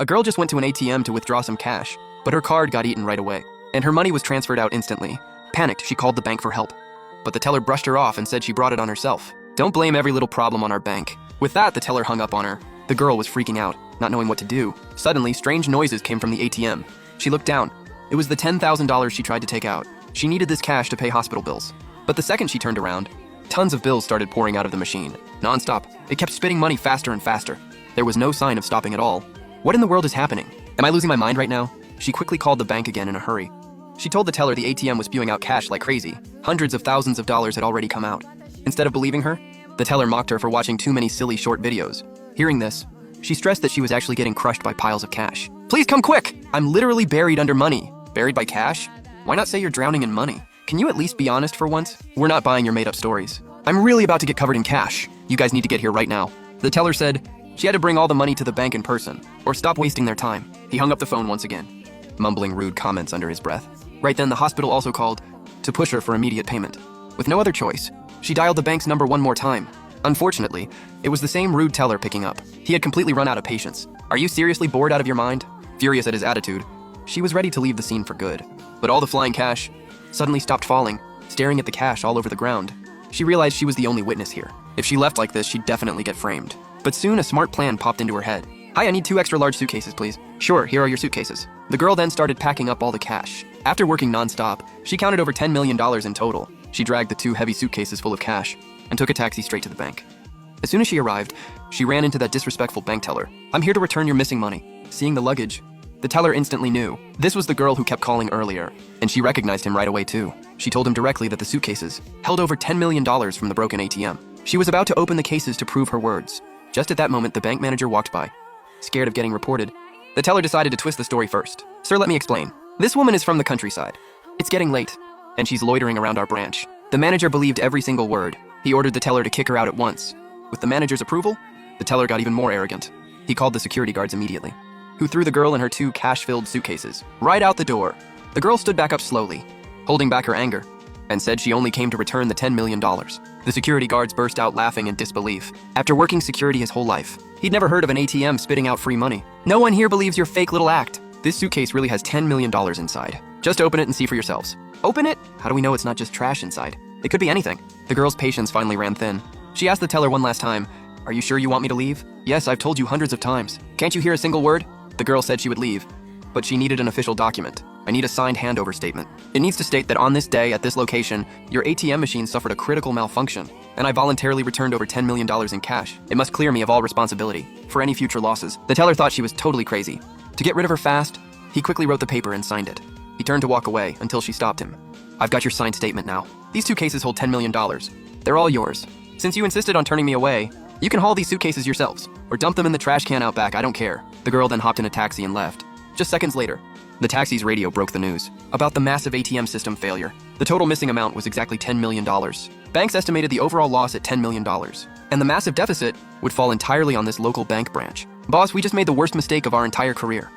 A girl just went to an ATM to withdraw some cash, but her card got eaten right away, and her money was transferred out instantly. Panicked, she called the bank for help. But the teller brushed her off and said she brought it on herself. Don't blame every little problem on our bank. With that, the teller hung up on her. The girl was freaking out, not knowing what to do. Suddenly, strange noises came from the ATM. She looked down. It was the $10,000 she tried to take out. She needed this cash to pay hospital bills. But the second she turned around, tons of bills started pouring out of the machine, non-stop. It kept spitting money faster and faster. There was no sign of stopping at all. What in the world is happening? Am I losing my mind right now? She quickly called the bank again in a hurry. She told the teller the ATM was spewing out cash like crazy. Hundreds of thousands of dollars had already come out. Instead of believing her, the teller mocked her for watching too many silly short videos. Hearing this, she stressed that she was actually getting crushed by piles of cash. Please come quick! I'm literally buried under money. Buried by cash? Why not say you're drowning in money? Can you at least be honest for once? We're not buying your made-up stories. I'm really about to get covered in cash. You guys need to get here right now. The teller said she had to bring all the money to the bank in person, or stop wasting their time. He hung up the phone once again, mumbling rude comments under his breath. Right then, the hospital also called to push her for immediate payment. With no other choice, she dialed the bank's number one more time. Unfortunately, it was the same rude teller picking up. He had completely run out of patience. Are you seriously bored out of your mind? Furious at his attitude, she was ready to leave the scene for good. But all the flying cash suddenly stopped falling, staring at the cash all over the ground. She realized she was the only witness here. If she left like this, she'd definitely get framed. But soon a smart plan popped into her head. Hi, I need 2 extra large suitcases, please. Sure, here are your suitcases. The girl then started packing up all the cash. After working non-stop, she counted over $10 million in total. She dragged the 2 heavy suitcases full of cash and took a taxi straight to the bank. As soon as she arrived, she ran into that disrespectful bank teller. I'm here to return your missing money. Seeing the luggage, the teller instantly knew. This was the girl who kept calling earlier, and she recognized him right away too. She told him directly that the suitcases held over $10 million from the broken ATM. She was about to open the cases to prove her words. Just at that moment, the bank manager walked by. Scared of getting reported, the teller decided to twist the story first. Sir, let me explain. This woman is from the countryside. It's getting late, and she's loitering around our branch. The manager believed every single word. He ordered the teller to kick her out at once. With the manager's approval, the teller got even more arrogant. He called the security guards immediately, who threw the girl and her 2 cash-filled suitcases right out the door. The girl stood back up slowly, holding back her anger, and said she only came to return the $10 million. The security guards burst out laughing in disbelief. After working security his whole life, he'd never heard of an ATM spitting out free money. No one here believes your fake little act. This suitcase really has $10 million inside. Just open it and see for yourselves. Open it? How do we know it's not just trash inside? It could be anything. The girl's patience finally ran thin. She asked the teller one last time, "Are you sure you want me to leave?" "Yes, I've told you hundreds of times. Can't you hear a single word?" The girl said she would leave, but she needed an official document. I need a signed handover statement. It needs to state that on this day at this location, your ATM machine suffered a critical malfunction, and I voluntarily returned over $10 million in cash. It must clear me of all responsibility for any future losses. The teller thought she was totally crazy. To get rid of her fast, he quickly wrote the paper and signed it. He turned to walk away until she stopped him. I've got your signed statement now. These 2 cases hold $10 million. They're all yours. Since you insisted on turning me away, you can haul these suitcases yourselves, or dump them in the trash can out back, I don't care. The girl then hopped in a taxi and left. Just seconds later, the taxi's radio broke the news about the massive ATM system failure. The total missing amount was exactly $10 million. Banks estimated the overall loss at $10 million, and the massive deficit would fall entirely on this local bank branch. Boss, we just made the worst mistake of our entire career.